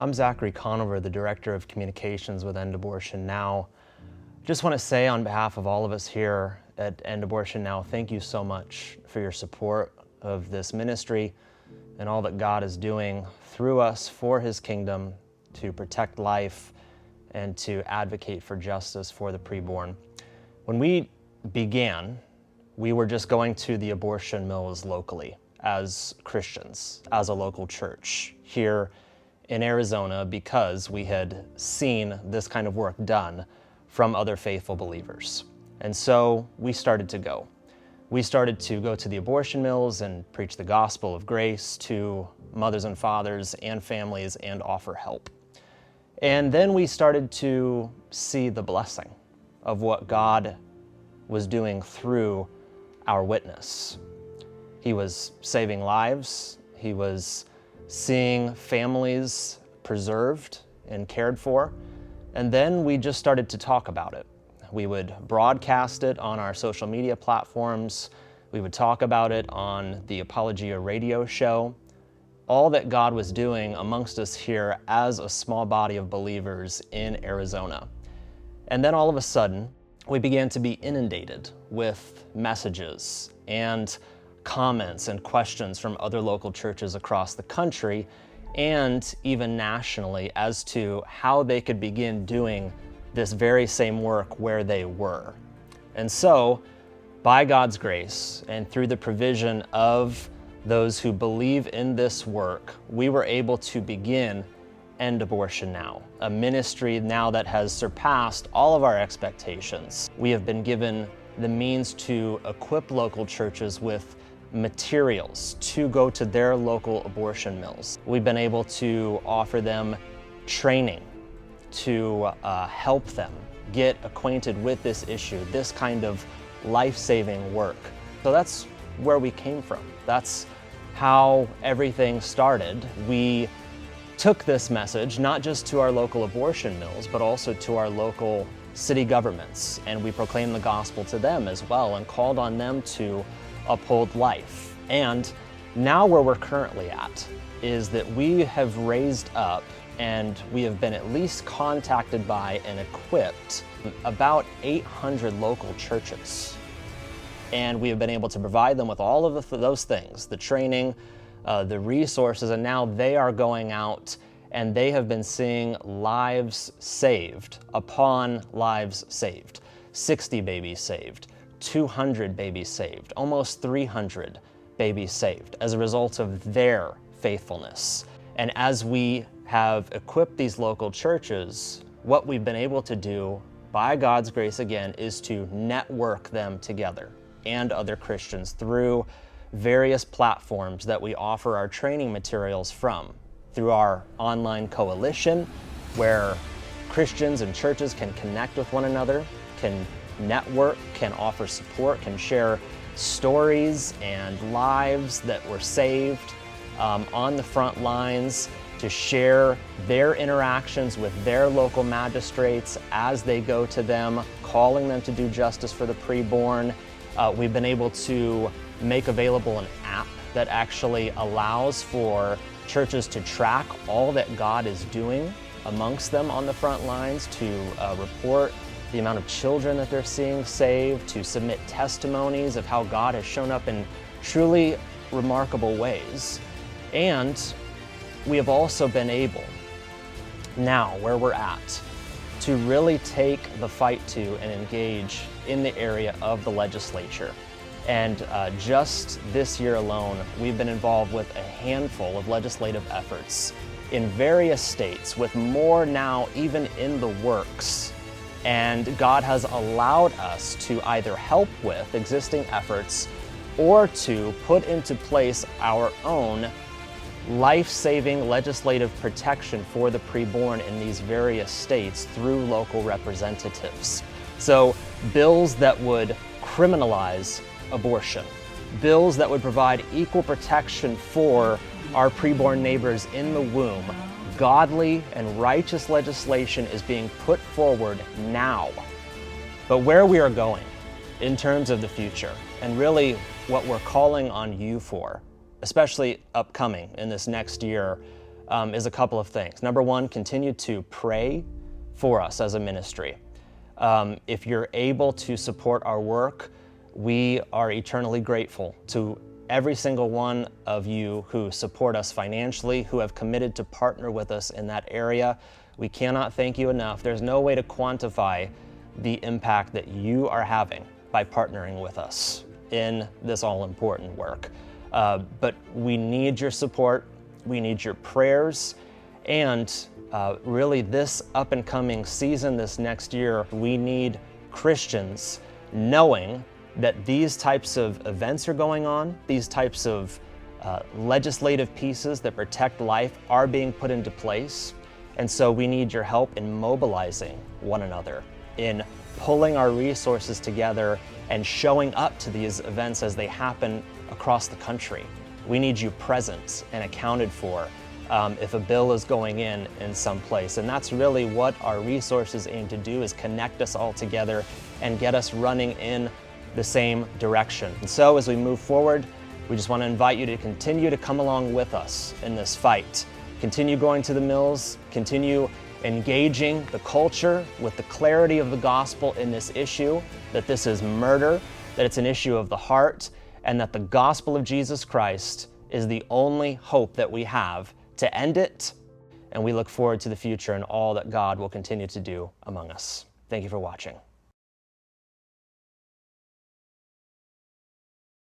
I'm Zachary Conover, the Director of Communications with End Abortion Now. Just want to say on behalf of all of us here at End Abortion Now, thank you so much for your support of this ministry and all that God is doing through us for His kingdom to protect life and to advocate for justice for the preborn. When we began, we were just going to the abortion mills locally as Christians, as a local church here in Arizona, because we had seen this kind of work done from other faithful believers. And so we started to go. We started to go to the abortion mills and preach the gospel of grace to mothers and fathers and families and offer help. And then we started to see the blessing of what God was doing through our witness. He was saving lives. He was seeing families preserved and cared for. And then we just started to talk about it. We would broadcast it on our social media platforms. We would talk about it on the Apologia radio show. All that God was doing amongst us here as a small body of believers in Arizona. And then all of a sudden, we began to be inundated with messages and comments and questions from other local churches across the country and even nationally as to how they could begin doing this very same work where they were. And so, by God's grace and through the provision of those who believe in this work, we were able to begin End Abortion Now, a ministry now that has surpassed all of our expectations. We have been given the means to equip local churches with materials to go to their local abortion mills. We've been able to offer them training to help them get acquainted with this issue, this kind of life-saving work. So that's where we came from. That's how everything started. We took this message not just to our local abortion mills, but also to our local city governments, and we proclaimed the gospel to them as well and called on them to uphold life. And now where we're currently at is that we have raised up and we have been at least contacted by and equipped about 800 local churches. And we have been able to provide them with all of those things, the training, the resources, and now they are going out and they have been seeing lives saved upon lives saved. 60 babies saved, 200 babies saved, almost 300 babies saved as a result of their faithfulness. And as we have equipped these local churches, what we've been able to do, by God's grace again, is to network them together and other Christians through various platforms that we offer our training materials from, through our online coalition, where Christians and churches can connect with one another, can network, can offer support, can share stories and lives that were saved on the front lines, to share their interactions with their local magistrates as they go to them, calling them to do justice for the preborn. We've been able to make available an app that actually allows for churches to track all that God is doing amongst them on the front lines, to report the amount of children that they're seeing saved, to submit testimonies of how God has shown up in truly remarkable ways. And we have also been able, now where we're at, to really take the fight to and engage in the area of the legislature. And just this year alone, we've been involved with a handful of legislative efforts in various states, with more now even in the works. And God has allowed us to either help with existing efforts or to put into place our own life-saving legislative protection for the preborn in these various states through local representatives. So bills that would criminalize abortion, bills that would provide equal protection for our preborn neighbors in the womb. Godly and righteous legislation is being put forward now. But where we are going in terms of the future, and really what we're calling on you for, especially upcoming in this next year, is a couple of things. Number one, continue to pray for us as a ministry. If you're able to support our work, we are eternally grateful to every single one of you who support us financially, who have committed to partner with us in that area. We cannot thank you enough. There's no way to quantify the impact that you are having by partnering with us in this all-important work. But we need your support, we need your prayers, and really this up-and-coming season, this next year, we need Christians knowing that these types of events are going on, these types of legislative pieces that protect life are being put into place. And so we need your help in mobilizing one another, in pulling our resources together and showing up to these events as they happen across the country. We need you present and accounted for if a bill is going in some place. And that's really what our resources aim to do, is connect us all together and get us running in the same direction. And so as we move forward, we just want to invite you to continue to come along with us in this fight. Continue going to the mills, continue engaging the culture with the clarity of the gospel in this issue, that this is murder, that it's an issue of the heart, and that the gospel of Jesus Christ is the only hope that we have to end it. And we look forward to the future and all that God will continue to do among us. Thank you for watching.